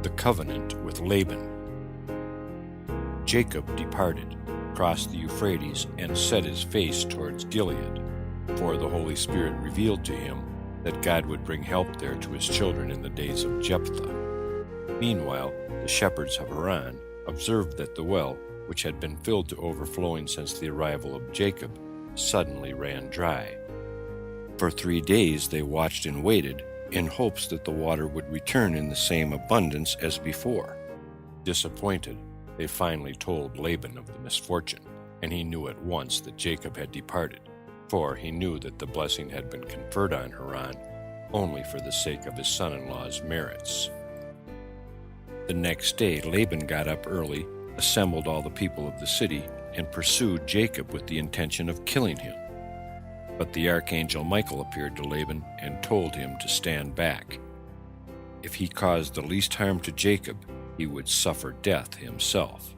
The covenant with Laban. Jacob departed, crossed the Euphrates, and set his face towards Gilead, for the Holy Spirit revealed to him that God would bring help there to his children in the days of Jephthah. Meanwhile, the shepherds of Haran observed that the well, which had been filled to overflowing since the arrival of Jacob, suddenly ran dry. For 3 days they watched and waited, in hopes that the water would return in the same abundance as before. Disappointed, they finally told Laban of the misfortune, and he knew at once that Jacob had departed, for he knew that the blessing had been conferred on Haran only for the sake of his son-in-law's merits. The next day Laban got up early, assembled all the people of the city, and pursued Jacob with the intention of killing him. But the archangel Michael appeared to Laban and told him to stand back. If he caused the least harm to Jacob, he would suffer death himself.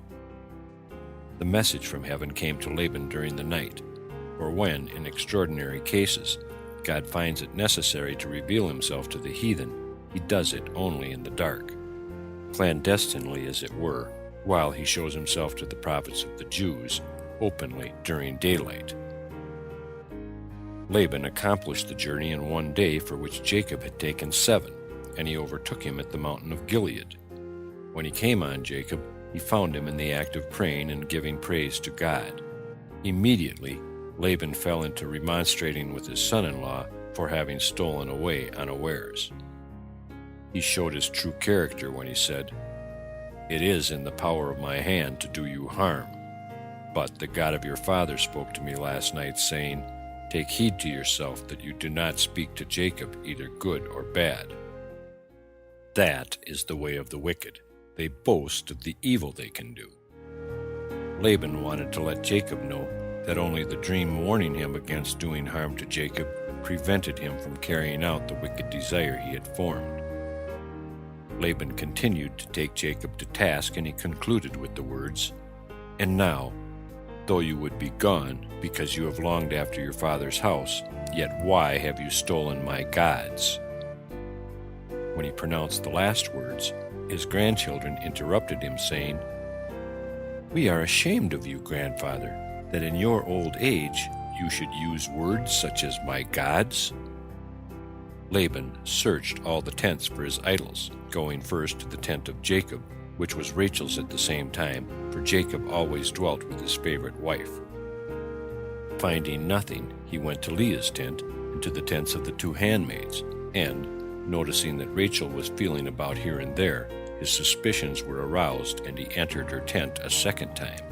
The message from heaven came to Laban during the night, for when, in extraordinary cases, God finds it necessary to reveal himself to the heathen, he does it only in the dark, clandestinely as it were, while he shows himself to the prophets of the Jews openly during daylight. Laban accomplished the journey in 1 day for which Jacob had taken 7, and he overtook him at the mountain of Gilead. When he came on Jacob, he found him in the act of praying and giving praise to God. Immediately, Laban fell into remonstrating with his son-in-law for having stolen away unawares. He showed his true character when he said, "It is in the power of my hand to do you harm. But the God of your father spoke to me last night, saying, 'Take heed to yourself that you do not speak to Jacob either good or bad.' That is the way of the wicked. They boast of the evil they can do." Laban wanted to let Jacob know that only the dream warning him against doing harm to Jacob prevented him from carrying out the wicked desire he had formed. Laban continued to take Jacob to task, and he concluded with the words, "And now, though you would be gone, because you have longed after your father's house, yet why have you stolen my gods?" When he pronounced the last words, his grandchildren interrupted him, saying, "We are ashamed of you, grandfather, that in your old age you should use words such as my gods." Laban searched all the tents for his idols, going first to the tent of Jacob, which was Rachel's at the same time, for Jacob always dwelt with his favorite wife. Finding nothing, he went to Leah's tent and to the tents of the 2 handmaids, and, noticing that Rachel was feeling about here and there, his suspicions were aroused, and he entered her tent a second time.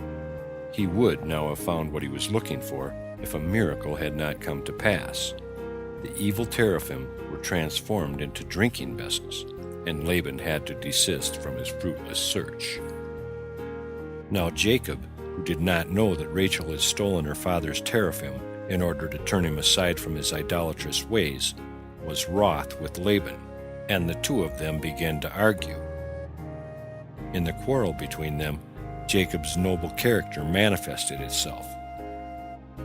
He would now have found what he was looking for if a miracle had not come to pass. The evil teraphim were transformed into drinking vessels, and Laban had to desist from his fruitless search. Now Jacob, who did not know that Rachel had stolen her father's teraphim in order to turn him aside from his idolatrous ways, was wroth with Laban, and the 2 of them began to argue. In the quarrel between them, Jacob's noble character manifested itself.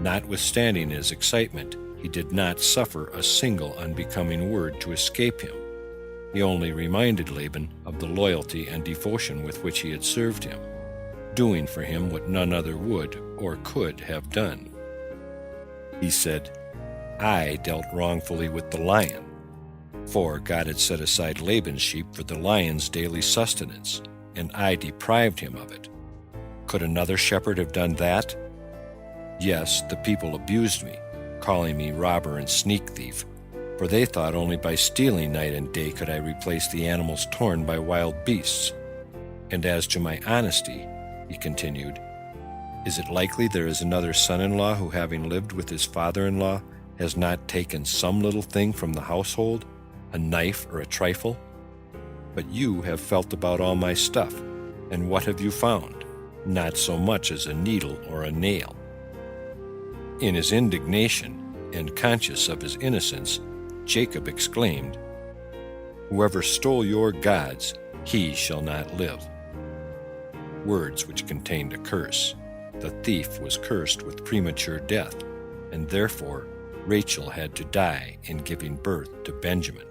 Notwithstanding his excitement, he did not suffer a single unbecoming word to escape him. He only reminded Laban of the loyalty and devotion with which he had served him, doing for him what none other would or could have done. He said, "I dealt wrongfully with the lion," for God had set aside Laban's sheep for the lion's daily sustenance, and I deprived him of it. Could another shepherd have done that? Yes, the people abused me, calling me robber and sneak thief, for they thought only by stealing night and day could I replace the animals torn by wild beasts. And as to my honesty, he continued, is it likely there is another son-in-law who, having lived with his father-in-law, has not taken some little thing from the household, a knife or a trifle? But you have felt about all my stuff, and what have you found? Not so much as a needle or a nail." In his indignation, and conscious of his innocence, Jacob exclaimed, "Whoever stole your gods, he shall not live." Words which contained a curse. The thief was cursed with premature death, and therefore Rachel had to die in giving birth to Benjamin.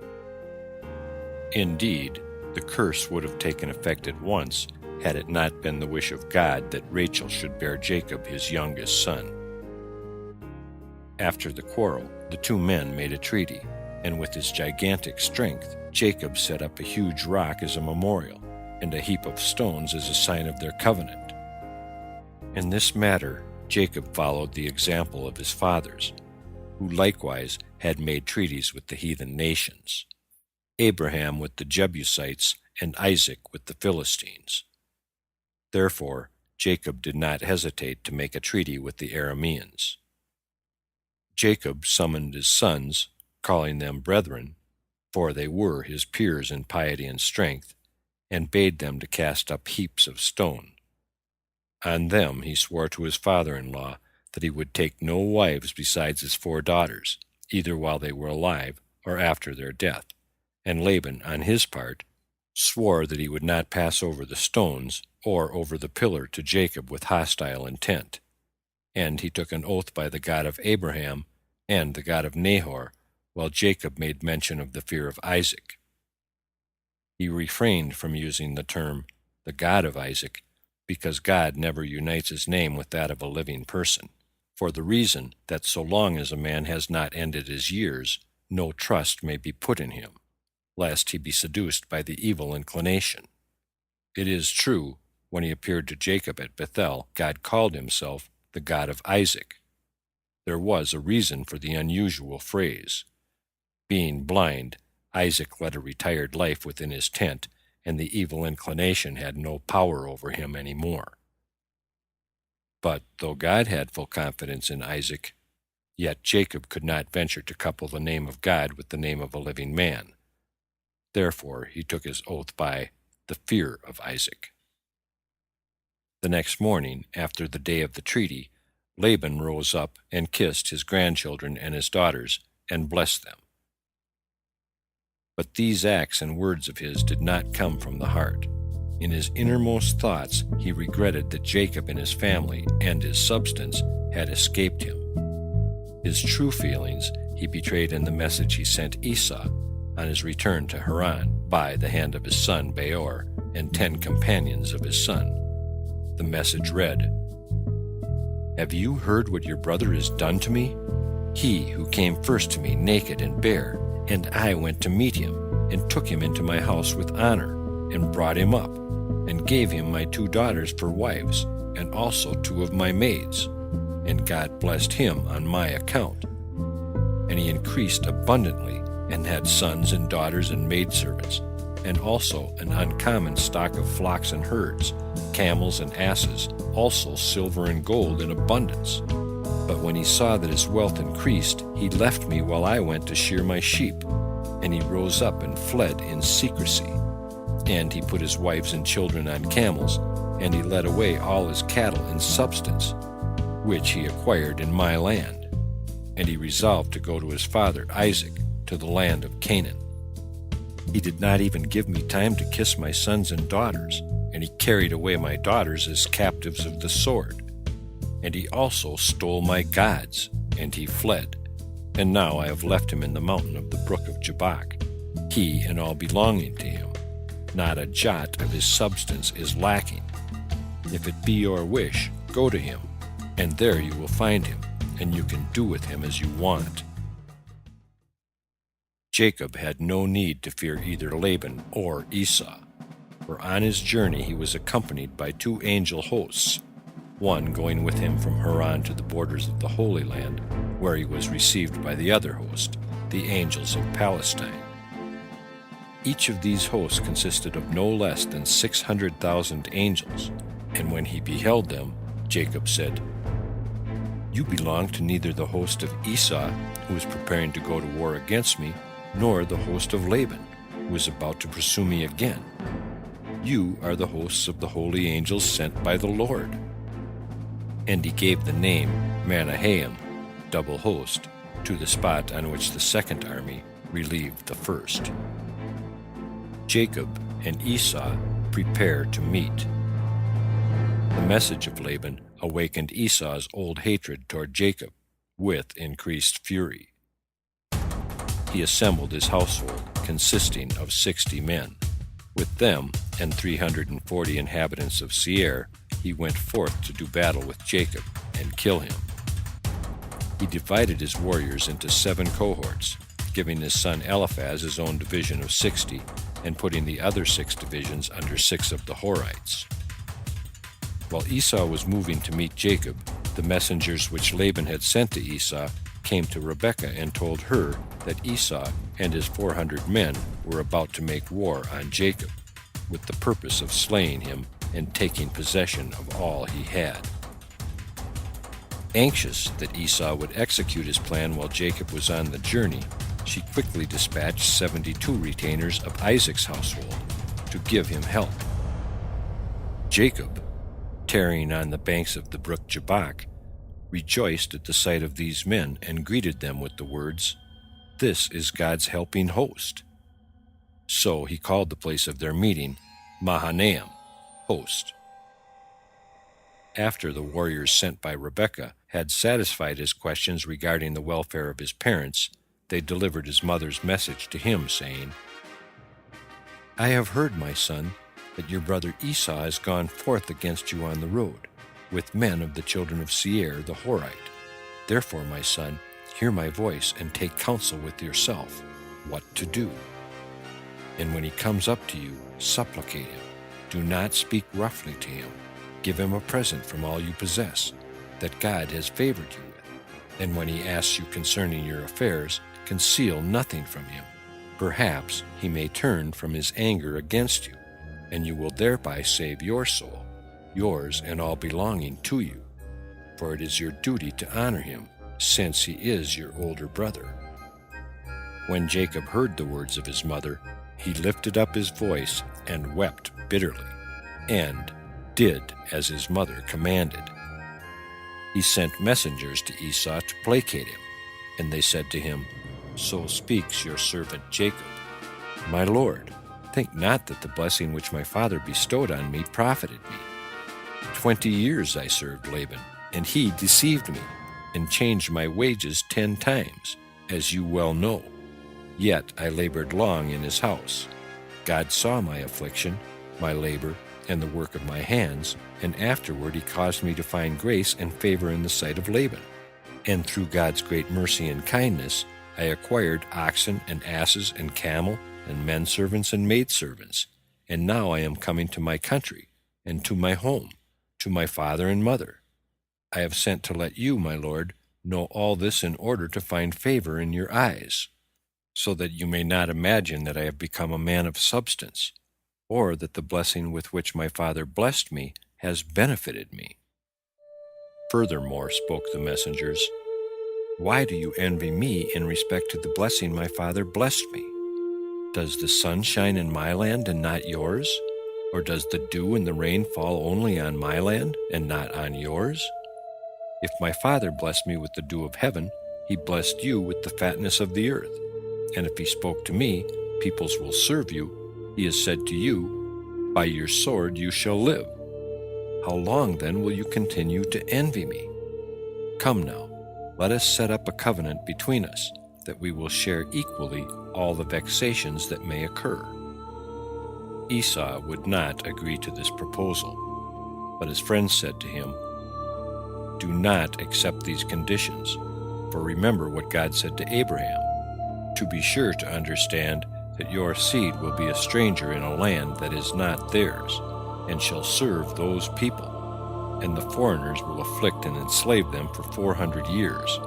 Indeed, The curse would have taken effect at once had it not been the wish of God that Rachel should bear Jacob his youngest son. After the quarrel, the two men made a treaty, and with his gigantic strength, Jacob set up a huge rock as a memorial, and a heap of stones as a sign of their covenant. In this matter, Jacob followed the example of his fathers, who likewise had made treaties with the heathen nations, Abraham with the Jebusites and Isaac with the Philistines. Therefore, Jacob did not hesitate to make a treaty with the Arameans. Jacob summoned his sons, calling them brethren, for they were his peers in piety and strength, and bade them to cast up heaps of stone. On them he swore to his father-in-law that he would take no wives besides his 4 daughters, either while they were alive or after their death. And Laban, on his part, swore that he would not pass over the stones or over the pillar to Jacob with hostile intent. And he took an oath by the God of Abraham and the God of Nahor, while Jacob made mention of the fear of Isaac. He refrained from using the term, the God of Isaac, because God never unites his name with that of a living person, for the reason that so long as a man has not ended his years, no trust may be put in him, lest he be seduced by the evil inclination. It is true, when he appeared to Jacob at Bethel, God called himself the God of Isaac. There was a reason for the unusual phrase. Being blind, Isaac led a retired life within his tent, and the evil inclination had no power over him any more. But though God had full confidence in Isaac, yet Jacob could not venture to couple the name of God with the name of a living man. Therefore he took his oath by the fear of Isaac. The next morning, after the day of the treaty, Laban rose up and kissed his grandchildren and his daughters, and blessed them. But these acts and words of his did not come from the heart. In his innermost thoughts he regretted that Jacob and his family and his substance had escaped him. His true feelings he betrayed in the message he sent Esau on his return to Haran by the hand of his son Beor and 10 companions of his son. The message read, "Have you heard what your brother has done to me? He who came first to me naked and bare, and I went to meet him, and took him into my house with honor, and brought him up, and gave him my 2 daughters for wives, and also 2 of my maids. And God blessed him on my account. And he increased abundantly, and had sons and daughters and maidservants, and also an uncommon stock of flocks and herds, camels and asses, also silver and gold in abundance. But when he saw that his wealth increased, he left me while I went to shear my sheep, and he rose up and fled in secrecy. And he put his wives and children on camels, and he led away all his cattle and substance, which he acquired in my land. And he resolved to go to his father Isaac, to the land of Canaan. He did not even give me time to kiss my sons and daughters, and he carried away my daughters as captives of the sword. And he also stole my gods, and he fled. And now I have left him in the mountain of the brook of Jabbok, he and all belonging to him. Not a jot of his substance is lacking. If it be your wish, go to him, and there you will find him, and you can do with him as you want." Jacob had no need to fear either Laban or Esau, for on his journey he was accompanied by 2 angel hosts, one going with him from Haran to the borders of the Holy Land, where he was received by the other host, the angels of Palestine. Each of these hosts consisted of no less than 600,000 angels, and when he beheld them, Jacob said, "You belong to neither the host of Esau, who is preparing to go to war against me, nor the host of Laban, who is about to pursue me again. You are the hosts of the holy angels sent by the Lord." And he gave the name Manahaim, double host, to the spot on which the second army relieved the first. Jacob and Esau prepare to meet. The message of Laban awakened Esau's old hatred toward Jacob, with increased fury. He assembled his household, consisting of 60 men. With them and 340 inhabitants of Seir, he went forth to do battle with Jacob and kill him. He divided his warriors into 7 cohorts, giving his son Eliphaz his own division of 60, and putting the other 6 divisions under 6 of the Horites. While Esau was moving to meet Jacob, the messengers which Laban had sent to Esau came to Rebekah and told her that Esau and his 400 men were about to make war on Jacob, with the purpose of slaying him and taking possession of all he had. Anxious that Esau would execute his plan while Jacob was on the journey, she quickly dispatched 72 retainers of Isaac's household to give him help. Jacob, tarrying on the banks of the brook Jabbok, rejoiced at the sight of these men and greeted them with the words, "This is God's helping host." So he called the place of their meeting Mahanaim, host. After the warriors sent by Rebekah had satisfied his questions regarding the welfare of his parents, they delivered his mother's message to him, saying, "I have heard, my son, that your brother Esau has gone forth against you on the road, with men of the children of Seir the Horite. Therefore, my son, hear my voice and take counsel with yourself, what to do. And when he comes up to you, supplicate him. Do not speak roughly to him. Give him a present from all you possess, that God has favored you with. And when he asks you concerning your affairs, conceal nothing from him. Perhaps he may turn from his anger against you, and you will thereby save your soul, yours and all belonging to you. For it is your duty to honor him, since he is your older brother." When Jacob heard the words of his mother, he lifted up his voice and wept bitterly, and did as his mother commanded. He sent messengers to Esau to placate him, and they said to him, "So speaks your servant Jacob. My lord, think not that the blessing which my father bestowed on me profited me. 20 years I served Laban, and he deceived me, and changed my wages 10 times, as you well know. Yet I labored long in his house. God saw my affliction, my labor, and the work of my hands, and afterward he caused me to find grace and favor in the sight of Laban. And through God's great mercy and kindness, I acquired oxen and asses and camel and men servants and maid servants. And now I am coming to my country and to my home, to my father and mother. I have sent to let you, my lord, know all this in order to find favor in your eyes, so that you may not imagine that I have become a man of substance, or that the blessing with which my father blessed me has benefited me." Furthermore spoke the messengers, "Why do you envy me in respect to the blessing my father blessed me? Does the sun shine in my land and not yours? Or does the dew and the rain fall only on my land and not on yours? If my father blessed me with the dew of heaven, he blessed you with the fatness of the earth. And if he spoke to me, peoples will serve you, he has said to you, by your sword you shall live. How long then will you continue to envy me? Come now, let us set up a covenant between us, that we will share equally all the vexations that may occur." Esau would not agree to this proposal, but his friends said to him, "Do not accept these conditions, for remember what God said to Abraham, to be sure to understand that your seed will be a stranger in a land that is not theirs, and shall serve those people, and the foreigners will afflict and enslave them for 400 years.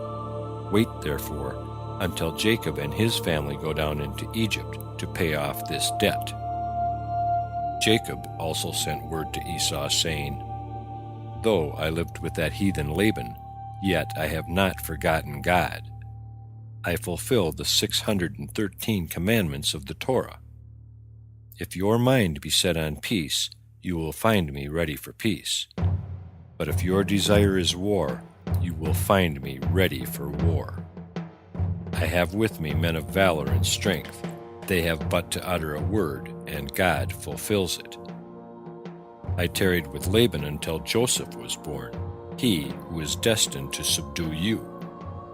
Wait, therefore, until Jacob and his family go down into Egypt to pay off this debt." Jacob also sent word to Esau, saying, "Though I lived with that heathen Laban, yet I have not forgotten God. I fulfilled the 613 commandments of the Torah. If your mind be set on peace, you will find me ready for peace. But if your desire is war, you will find me ready for war. I have with me men of valor and strength. They have but to utter a word, and God fulfills it. I tarried with Laban until Joseph was born, he who is destined to subdue you.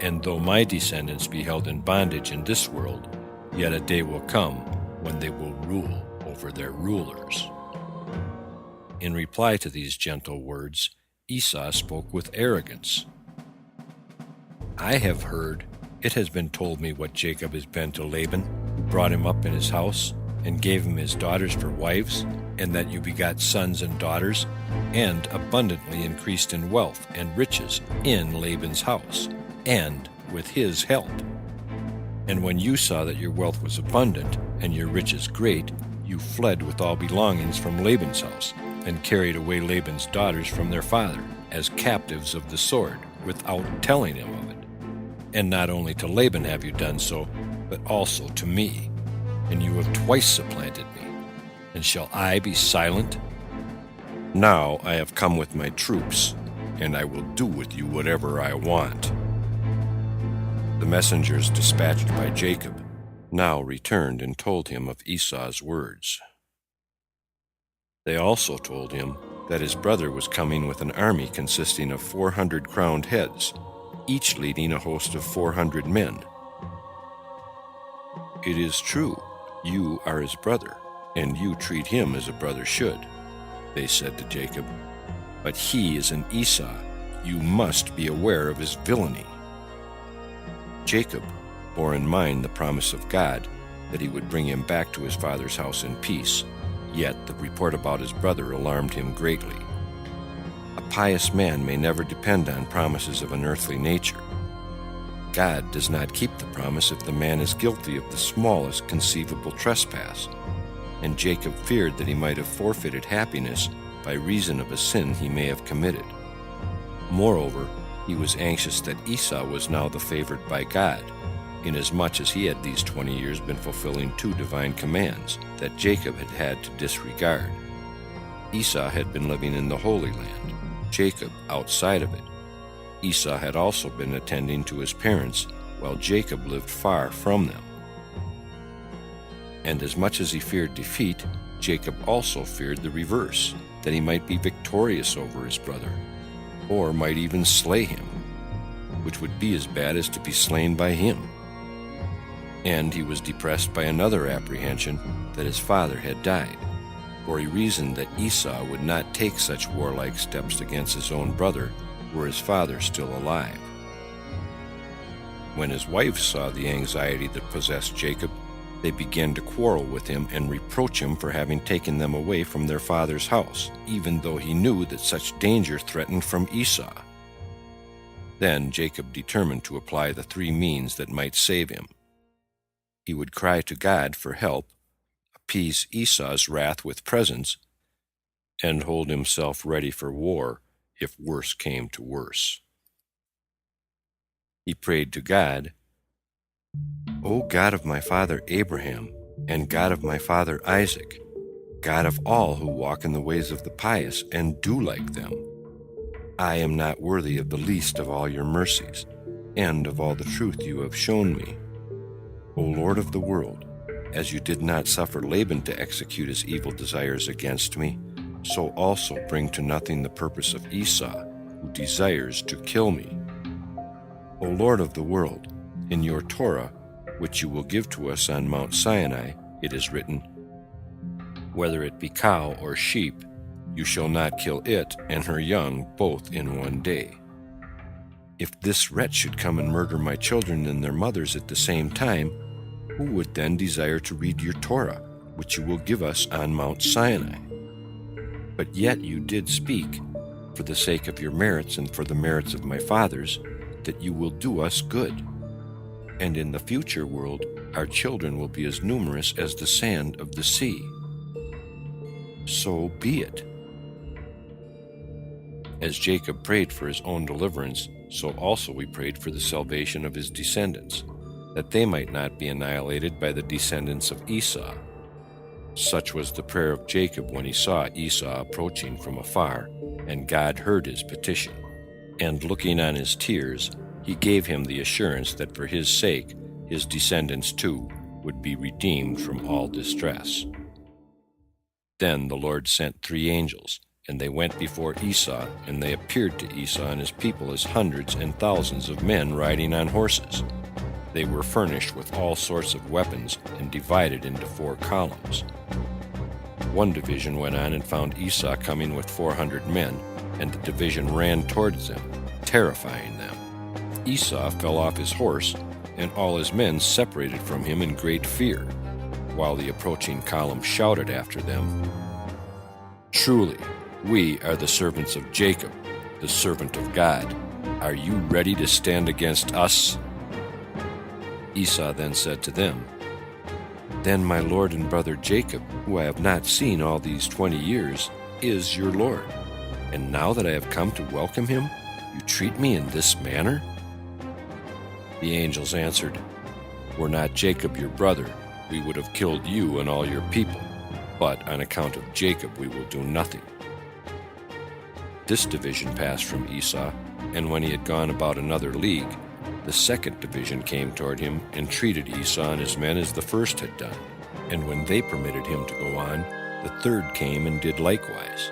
And though my descendants be held in bondage in this world, yet a day will come when they will rule over their rulers." In reply to these gentle words, Esau spoke with arrogance. "I have heard, it has been told me what Jacob has been to Laban, who brought him up in his house, and gave him his daughters for wives, and that you begot sons and daughters, and abundantly increased in wealth and riches in Laban's house, and with his help. And when you saw that your wealth was abundant, and your riches great, you fled with all belongings from Laban's house, and carried away Laban's daughters from their father, as captives of the sword, without telling him of it. And not only to Laban have you done so, but also to me, and you have twice supplanted me. And shall I be silent? Now I have come with my troops, and I will do with you whatever I want." The messengers dispatched by Jacob now returned and told him of Esau's words. They also told him that his brother was coming with an army consisting of 400 crowned heads, each leading a host of 400 men. "It is true, you are his brother, and you treat him as a brother should," they said to Jacob. "But he is an Esau. You must be aware of his villainy." Jacob bore in mind the promise of God that he would bring him back to his father's house in peace, yet the report about his brother alarmed him greatly. A pious man may never depend on promises of an earthly nature. God does not keep the promise if the man is guilty of the smallest conceivable trespass, and Jacob feared that he might have forfeited happiness by reason of a sin he may have committed. Moreover, he was anxious that Esau was now the favored by God, inasmuch as he had these 20 years been fulfilling 2 divine commands that Jacob had had to disregard. Esau had been living in the Holy Land, Jacob outside of it. Esau had also been attending to his parents, while Jacob lived far from them. And as much as he feared defeat, Jacob also feared the reverse, that he might be victorious over his brother, or might even slay him, which would be as bad as to be slain by him. And he was depressed by another apprehension that his father had died, for he reasoned that Esau would not take such warlike steps against his own brother were his father still alive. When his wives saw the anxiety that possessed Jacob, they began to quarrel with him and reproach him for having taken them away from their father's house, even though he knew that such danger threatened from Esau. Then Jacob determined to apply the 3 means that might save him. He would cry to God for help, appease Esau's wrath with presents, and hold himself ready for war if worse came to worse. He prayed to God, "O God of my father Abraham, and God of my father Isaac, God of all who walk in the ways of the pious and do like them, I am not worthy of the least of all your mercies, and of all the truth you have shown me. O Lord of the world, as you did not suffer Laban to execute his evil desires against me, so also bring to nothing the purpose of Esau, who desires to kill me. O Lord of the world, in your Torah, which you will give to us on Mount Sinai, it is written, Whether it be cow or sheep, you shall not kill it and her young both in one day. If this wretch should come and murder my children and their mothers at the same time, who would then desire to read your Torah, which you will give us on Mount Sinai? But yet you did speak, for the sake of your merits and for the merits of my fathers, that you will do us good. And in the future world, our children will be as numerous as the sand of the sea. So be it." As Jacob prayed for his own deliverance, so also we prayed for the salvation of his descendants, that they might not be annihilated by the descendants of Esau. Such was the prayer of Jacob when he saw Esau approaching from afar, and God heard his petition. And looking on his tears, he gave him the assurance that for his sake his descendants too would be redeemed from all distress. Then the Lord sent 3 angels, and they went before Esau, and they appeared to Esau and his people as hundreds and thousands of men riding on horses. They were furnished with all sorts of weapons and divided into 4 columns. One division went on and found Esau coming with 400 men, and the division ran towards them, terrifying them. Esau fell off his horse, and all his men separated from him in great fear, while the approaching column shouted after them, "Truly, we are the servants of Jacob, the servant of God. Are you ready to stand against us?" Esau then said to them, "Then my lord and brother Jacob, who I have not seen all these 20 years, is your lord. And now that I have come to welcome him, you treat me in this manner?" The angels answered, "Were not Jacob your brother, we would have killed you and all your people. But on account of Jacob we will do nothing." This division passed from Esau, and when he had gone about another league, the second division came toward him and treated Esau and his men as the first had done. And when they permitted him to go on, the third came and did likewise.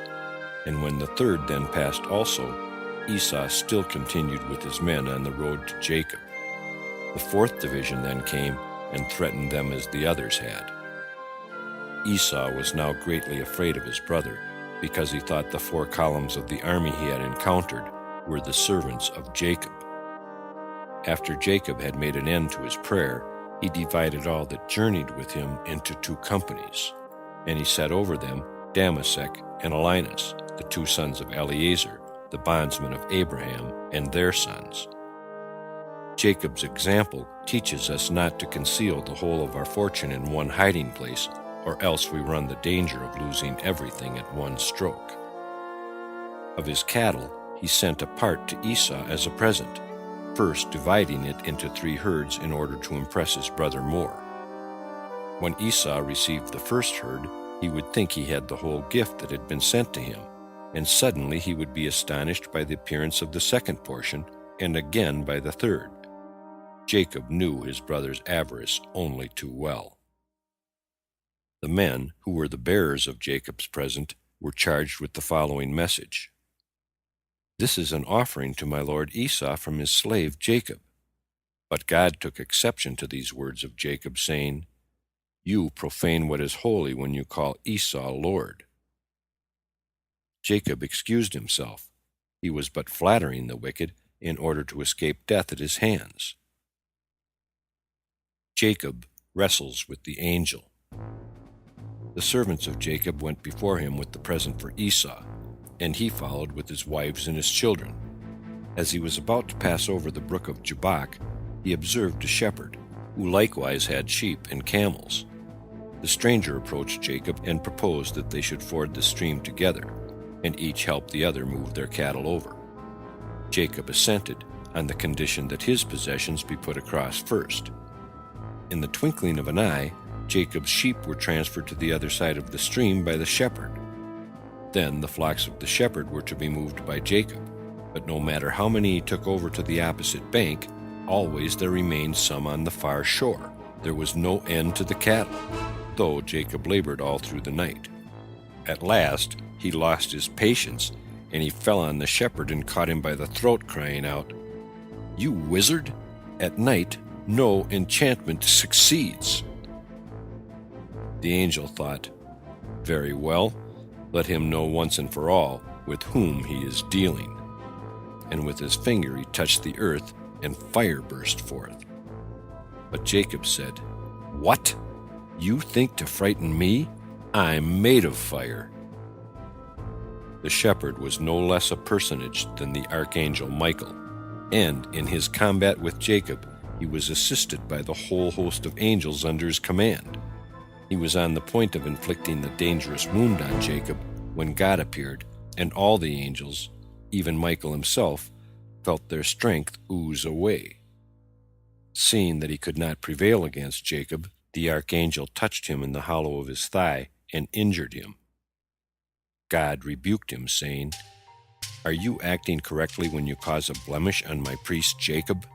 And when the third then passed also, Esau still continued with his men on the road to Jacob. The fourth division then came and threatened them as the others had. Esau was now greatly afraid of his brother, because he thought the 4 columns of the army he had encountered were the servants of Jacob. After Jacob had made an end to his prayer, he divided all that journeyed with him into 2 companies, and he set over them Damasek and Elinus, the 2 sons of Eleazar, the bondsman of Abraham, and their sons. Jacob's example teaches us not to conceal the whole of our fortune in one hiding place, or else we run the danger of losing everything at one stroke. Of his cattle he sent a part to Esau as a present, first dividing it into 3 herds in order to impress his brother more. When Esau received the first herd, he would think he had the whole gift that had been sent to him, and suddenly he would be astonished by the appearance of the second portion, and again by the third. Jacob knew his brother's avarice only too well. The men, who were the bearers of Jacob's present, were charged with the following message: "This is an offering to my lord Esau from his slave Jacob." But God took exception to these words of Jacob, saying, "You profane what is holy when you call Esau Lord." Jacob excused himself. He was but flattering the wicked in order to escape death at his hands. Jacob wrestles with the angel. The servants of Jacob went before him with the present for Esau, and he followed with his wives and his children. As he was about to pass over the brook of Jabbok, he observed a shepherd, who likewise had sheep and camels. The stranger approached Jacob and proposed that they should ford the stream together, and each help the other move their cattle over. Jacob assented, on the condition that his possessions be put across first. In the twinkling of an eye, Jacob's sheep were transferred to the other side of the stream by the shepherd. Then the flocks of the shepherd were to be moved by Jacob, but no matter how many he took over to the opposite bank, always there remained some on the far shore. There was no end to the cattle, though Jacob labored all through the night. At last he lost his patience, and he fell on the shepherd and caught him by the throat, crying out, "You wizard! At night no enchantment succeeds." The angel thought, "Very well, let him know once and for all with whom he is dealing." And with his finger he touched the earth, and fire burst forth. But Jacob said, "What? You think to frighten me? I'm made of fire." The shepherd was no less a personage than the archangel Michael, and in his combat with Jacob he was assisted by the whole host of angels under his command. He was on the point of inflicting the dangerous wound on Jacob when God appeared, and all the angels, even Michael himself, felt their strength ooze away. Seeing that he could not prevail against Jacob, the archangel touched him in the hollow of his thigh and injured him. God rebuked him, saying, "Are you acting correctly when you cause a blemish on my priest Jacob?"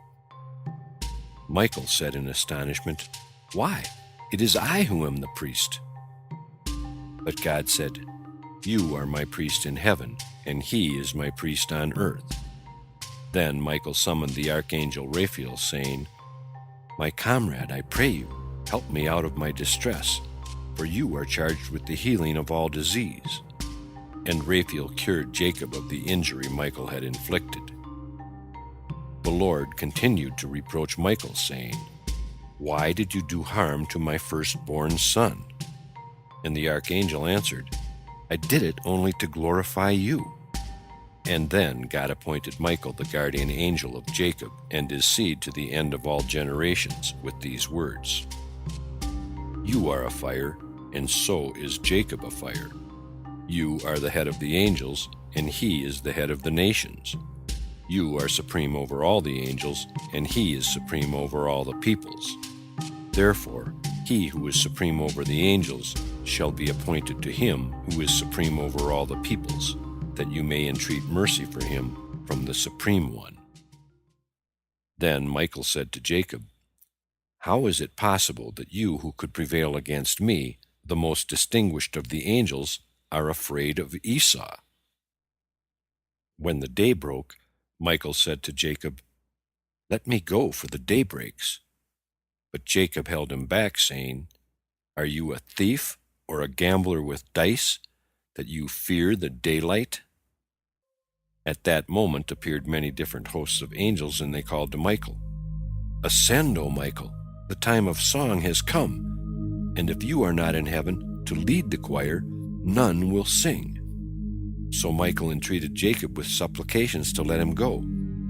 Michael said in astonishment, "Why? It is I who am the priest." But God said, "You are my priest in heaven, and he is my priest on earth." Then Michael summoned the archangel Raphael, saying, "My comrade, I pray you, help me out of my distress." for you are charged with the healing of all disease." And Raphael cured Jacob of the injury Michal had inflicted. The Lord continued to reproach Michal, saying, "Why did you do harm to my firstborn son?" And the archangel answered, "I did it only to glorify you." And then God appointed Michal the guardian angel of Jacob and his seed to the end of all generations with these words, "You are a fire, and so is Jacob a fire. You are the head of the angels, and he is the head of the nations. You are supreme over all the angels, and he is supreme over all the peoples. Therefore, he who is supreme over the angels shall be appointed to him who is supreme over all the peoples, that you may entreat mercy for him from the Supreme One." Then Michal said to Jacob, "How is it possible that you who could prevail against me, the most distinguished of the angels, are afraid of Esau?" When the day broke, Michal said to Jacob, "Let me go, for the day breaks." But Jacob held him back, saying, "Are you a thief or a gambler with dice, that you fear the daylight?" At that moment appeared many different hosts of angels, and they called to Michal, "Ascend, O Michal, the time of song has come, and if you are not in heaven to lead the choir, none will sing." So Michal entreated Jacob with supplications to let him go,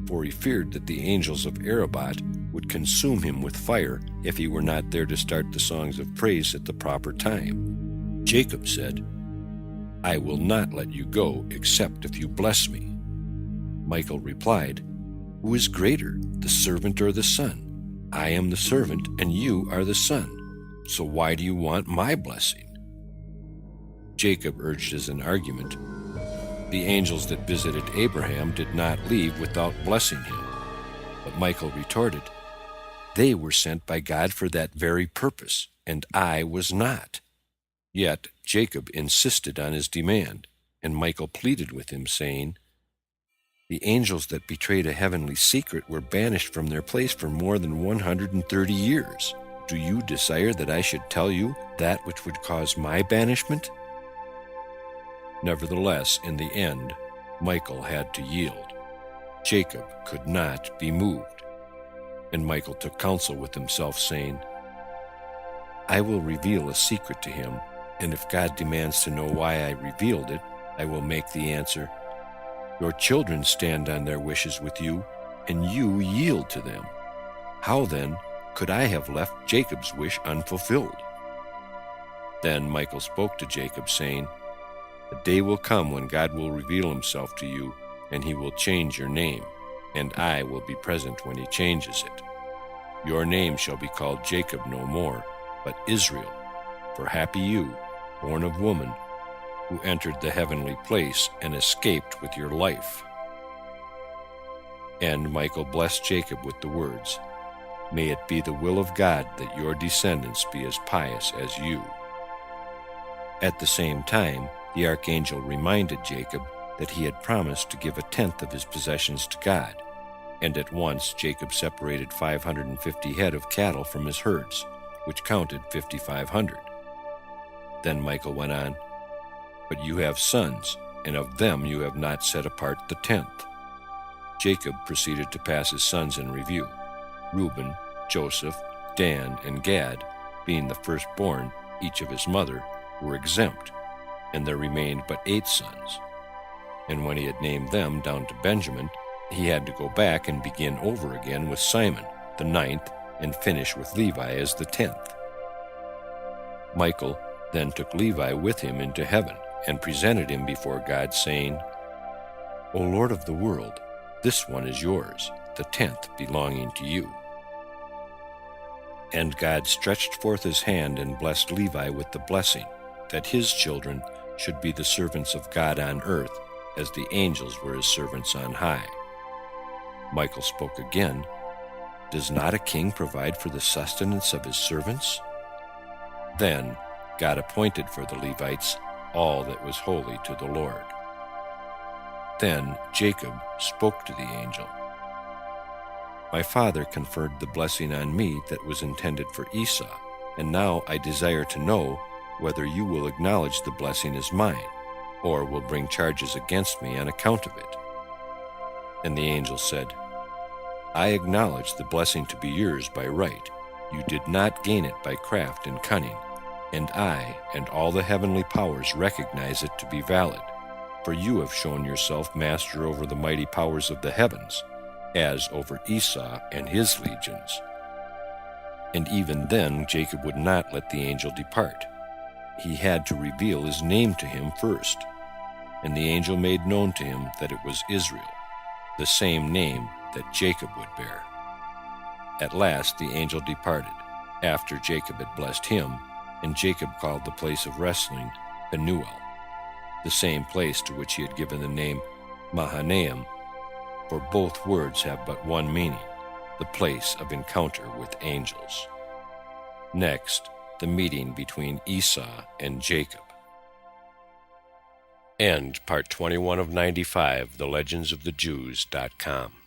for he feared that the angels of Arabot would consume him with fire if he were not there to start the songs of praise at the proper time. Jacob said, "I will not let you go except if you bless me." Michal replied, "Who is greater, the servant or the son? I am the servant, and you are the son. So why do you want my blessing?" Jacob urged as an argument, "The angels that visited Abraham did not leave without blessing him." But Michal retorted, "They were sent by God for that very purpose, and I was not." Yet Jacob insisted on his demand, and Michal pleaded with him, saying, "The angels that betrayed a heavenly secret were banished from their place for more than 130 years. Do you desire that I should tell you that which would cause my banishment?" Nevertheless, in the end, Michal had to yield. Jacob could not be moved. And Michal took counsel with himself, saying, "I will reveal a secret to him, and if God demands to know why I revealed it, I will make the answer, 'Your children stand on their wishes with you, and you yield to them. How then could I have left Jacob's wish unfulfilled?'" Then Michal spoke to Jacob, saying, "A day will come when God will reveal himself to you, and he will change your name, and I will be present when he changes it. Your name shall be called Jacob no more, but Israel, for happy you, born of woman, who entered the heavenly place and escaped with your life." And Michal blessed Jacob with the words, "May it be the will of God that your descendants be as pious as you." At the same time, the archangel reminded Jacob that he had promised to give 1/10 of his possessions to God, and at once Jacob separated 550 head of cattle from his herds, which counted 5,500. Then Michal went on, "But you have sons, and of them you have not set apart the 10th. Jacob proceeded to pass his sons in review. Reuben, Joseph, Dan, and Gad, being the firstborn, each of his mother, were exempt, and there remained but 8 sons. And when he had named them down to Benjamin, he had to go back and begin over again with Simon, the 9th, and finish with Levi as the 10th. Michal then took Levi with him into heaven, and presented him before God, saying, "O Lord of the world, this one is yours, the 10th belonging to you." And God stretched forth his hand and blessed Levi with the blessing, that his children should be the servants of God on earth, as the angels were his servants on high. Michal spoke again, "Does not a king provide for the sustenance of his servants?" Then God appointed for the Levites all that was holy to the Lord. Then Jacob spoke to the angel, "My father conferred the blessing on me that was intended for Esau, and now I desire to know, whether you will acknowledge the blessing as mine, or will bring charges against me on account of it." And the angel said, "I acknowledge the blessing to be yours by right. You did not gain it by craft and cunning, and I and all the heavenly powers recognize it to be valid. For you have shown yourself master over the mighty powers of the heavens, as over Esau and his legions." And even then Jacob would not let the angel depart. He had to reveal his name to him first. And the angel made known to him that it was Israel, the same name that Jacob would bear. At last the angel departed, after Jacob had blessed him, and Jacob called the place of wrestling Penuel, the same place to which he had given the name Mahanaim, for both words have but one meaning, the place of encounter with angels. Next, the meeting between Esau and Jacob. End part 21 of 95, TheLegendsOfTheJews.com.